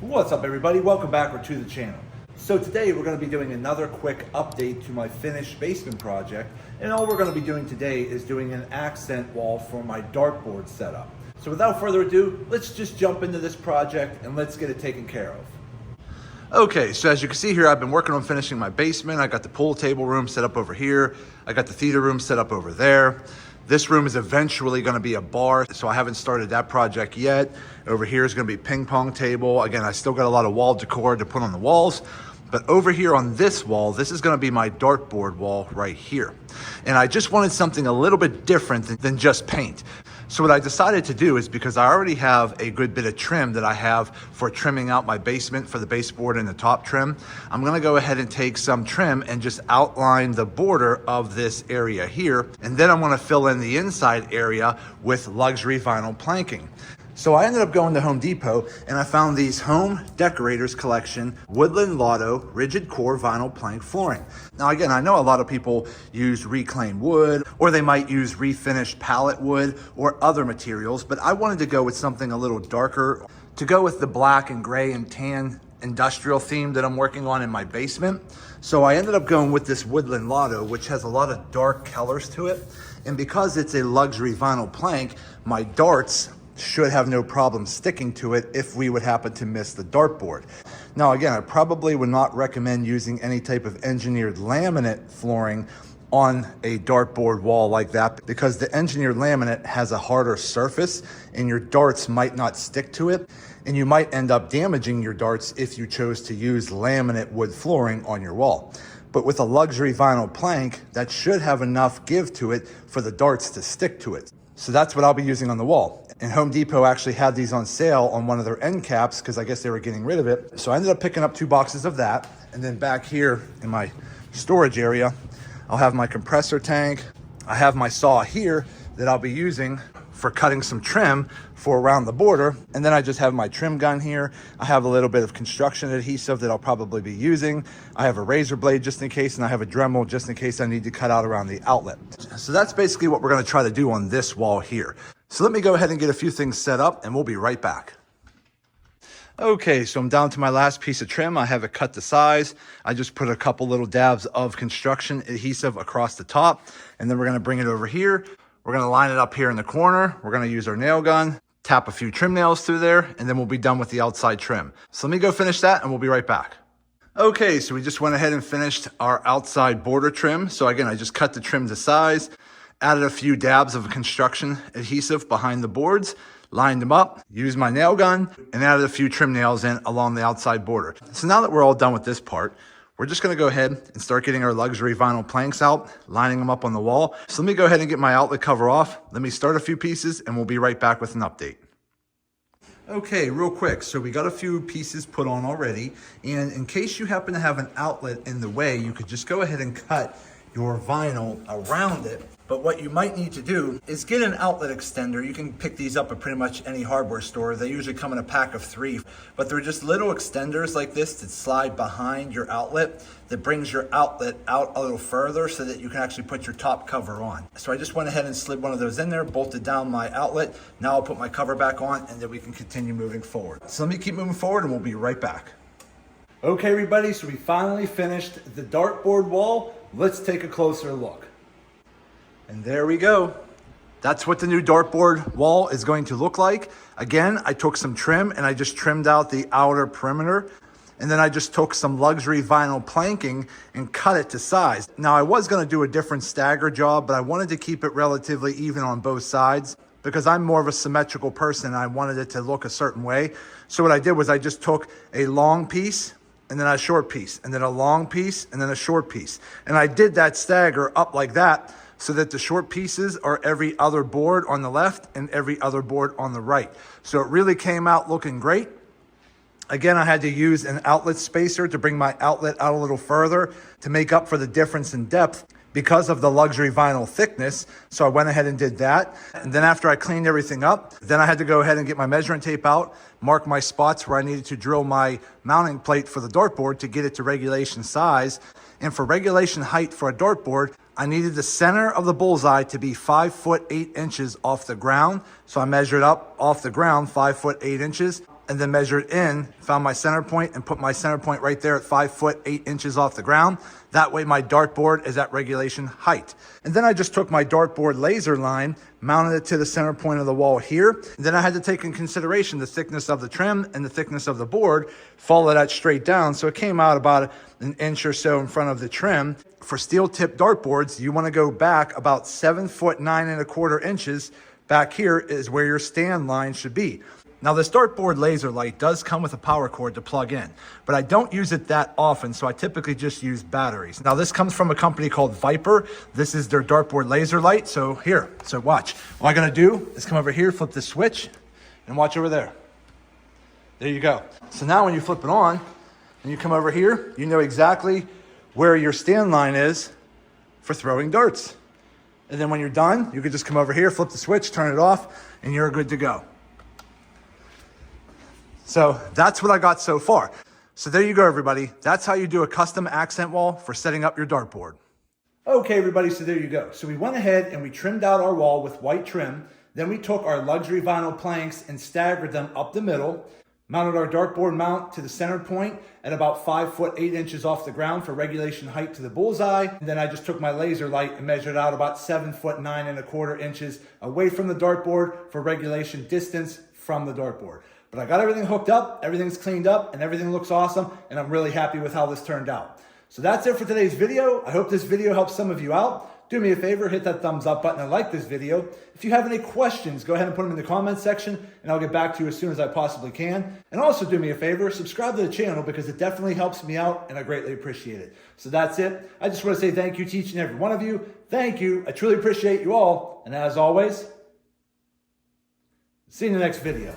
What's up everybody, welcome back to the channel. So today we're going to be doing another quick update to my finished basement project, and all we're going to be doing today is doing an accent wall for my dartboard setup. So without further ado, let's just jump into this project and let's get it taken care of. Okay, so as you can see here, I've been working on finishing my basement. I got the pool table room set up over here. I got the theater room set up over there. This room is eventually going to be a bar, so I haven't started that project yet. Over here is going to be ping pong table. Again, I still got a lot of wall decor to put on the walls. But over here on this wall, this is going to be my dartboard wall right here. And I just wanted something a little bit different than just paint. So what I decided to do is, because I already have a good bit of trim that I have for trimming out my basement for the baseboard and the top trim, I'm going to go ahead and take some trim and just outline the border of this area here. And then I'm going to fill in the inside area with luxury vinyl planking. So I ended up going to Home Depot and I found these Home Decorators Collection Woodland Lotto Rigid Core Vinyl Plank Flooring. Now again, I know a lot of people use reclaimed wood, or they might use refinished pallet wood or other materials, but I wanted to go with something a little darker to go with the black and gray and tan industrial theme that I'm working on in my basement. So I ended up going with this Woodland Lotto, which has a lot of dark colors to it. And because it's a luxury vinyl plank, my darts should have no problem sticking to it if we would happen to miss the dartboard. Now again, I probably would not recommend using any type of engineered laminate flooring on a dartboard wall like that, because the engineered laminate has a harder surface and your darts might not stick to it, and you might end up damaging your darts if you chose to use laminate wood flooring on your wall. But with a luxury vinyl plank, that should have enough give to it for the darts to stick to it. So that's what I'll be using on the wall. And Home Depot actually had these on sale on one of their end caps because I guess they were getting rid of it. So I ended up picking up 2 boxes of that. And then back here in my storage area, I'll have my compressor tank. I have my saw here that I'll be using for cutting some trim for around the border. And then I just have my trim gun here. I have a little bit of construction adhesive that I'll probably be using. I have a razor blade just in case, and I have a Dremel just in case I need to cut out around the outlet. So that's basically what we're gonna try to do on this wall here. So let me go ahead and get a few things set up and we'll be right back. Okay, so I'm down to my last piece of trim. I have it cut to size. I just put a couple little dabs of construction adhesive across the top, and then we're gonna bring it over here. We're gonna line it up here in the corner. We're gonna use our nail gun, tap a few trim nails through there, and then we'll be done with the outside trim. So let me go finish that and we'll be right back. Okay, so we just went ahead and finished our outside border trim. So again, I just cut the trim to size, added a few dabs of construction adhesive behind the boards, lined them up, used my nail gun, and added a few trim nails in along the outside border. So now that we're all done with this part, we're just gonna go ahead and start getting our luxury vinyl planks out, lining them up on the wall. So let me go ahead and get my outlet cover off. Let me start a few pieces and we'll be right back with an update. Okay, real quick. So we got a few pieces put on already. And in case you happen to have an outlet in the way, you could just go ahead and cut your vinyl around it. But what you might need to do is get an outlet extender. You can pick these up at pretty much any hardware store. They usually come in a pack of 3, but they're just little extenders like this that slide behind your outlet that brings your outlet out a little further so that you can actually put your top cover on. So I just went ahead and slid one of those in there, bolted down my outlet. Now I'll put my cover back on and then we can continue moving forward. So let me keep moving forward and we'll be right back. Okay everybody, so we finally finished the dartboard wall. Let's take a closer look. And there we go. That's what the new dartboard wall is going to look like. Again, I took some trim and I just trimmed out the outer perimeter. And then I just took some luxury vinyl planking and cut it to size. Now I was gonna do a different stagger job, but I wanted to keep it relatively even on both sides because I'm more of a symmetrical person and I wanted it to look a certain way. So what I did was I just took a long piece and then a short piece, and then a long piece, and then a short piece. And I did that stagger up like that so that the short pieces are every other board on the left and every other board on the right. So it really came out looking great. Again, I had to use an outlet spacer to bring my outlet out a little further to make up for the difference in depth because of the luxury vinyl thickness. So I went ahead and did that. And then after I cleaned everything up, then I had to go ahead and get my measuring tape out, mark my spots where I needed to drill my mounting plate for the dartboard to get it to regulation size. And for regulation height for a dartboard, I needed the center of the bullseye to be 5 foot 8 inches off the ground. So I measured up off the ground 5 foot 8 inches. and then measured in, found my center point and put my center point right there at 5 foot 8 inches off the ground. That way my dartboard is at regulation height. And then I just took my dartboard laser line, mounted it to the center point of the wall here. And then I had to take in consideration the thickness of the trim and the thickness of the board, follow that straight down. So it came out about an inch or so in front of the trim. For steel tip dartboards, you want to go back about 7 foot 9¼ inches. Back here is where your stand line should be. Now this dartboard laser light does come with a power cord to plug in, but I don't use it that often, so I typically just use batteries. Now this comes from a company called Viper. This is their dartboard laser light. So watch. All I'm gonna do is come over here, flip the switch, and watch over there. There you go. So now when you flip it on, and you come over here, you know exactly where your stand line is for throwing darts. And then when you're done, you can just come over here, flip the switch, turn it off, and you're good to go. So that's what I got so far. So there you go, everybody. That's how you do a custom accent wall for setting up your dartboard. Okay, everybody, so there you go. So we went ahead and we trimmed out our wall with white trim. Then we took our luxury vinyl planks and staggered them up the middle, mounted our dartboard mount to the center point at about 5 foot 8 inches off the ground for regulation height to the bullseye. And then I just took my laser light and measured out about 7 foot 9¼ inches away from the dartboard for regulation distance from the dartboard. But I got everything hooked up, everything's cleaned up, and everything looks awesome, and I'm really happy with how this turned out. So that's it for today's video. I hope this video helps some of you out. Do me a favor, hit that thumbs up button and like this video. If you have any questions, go ahead and put them in the comments section, and I'll get back to you as soon as I possibly can. And also do me a favor, subscribe to the channel because it definitely helps me out, and I greatly appreciate it. So that's it. I just want to say thank you to each and every one of you. Thank you. I truly appreciate you all. And as always, see you in the next video.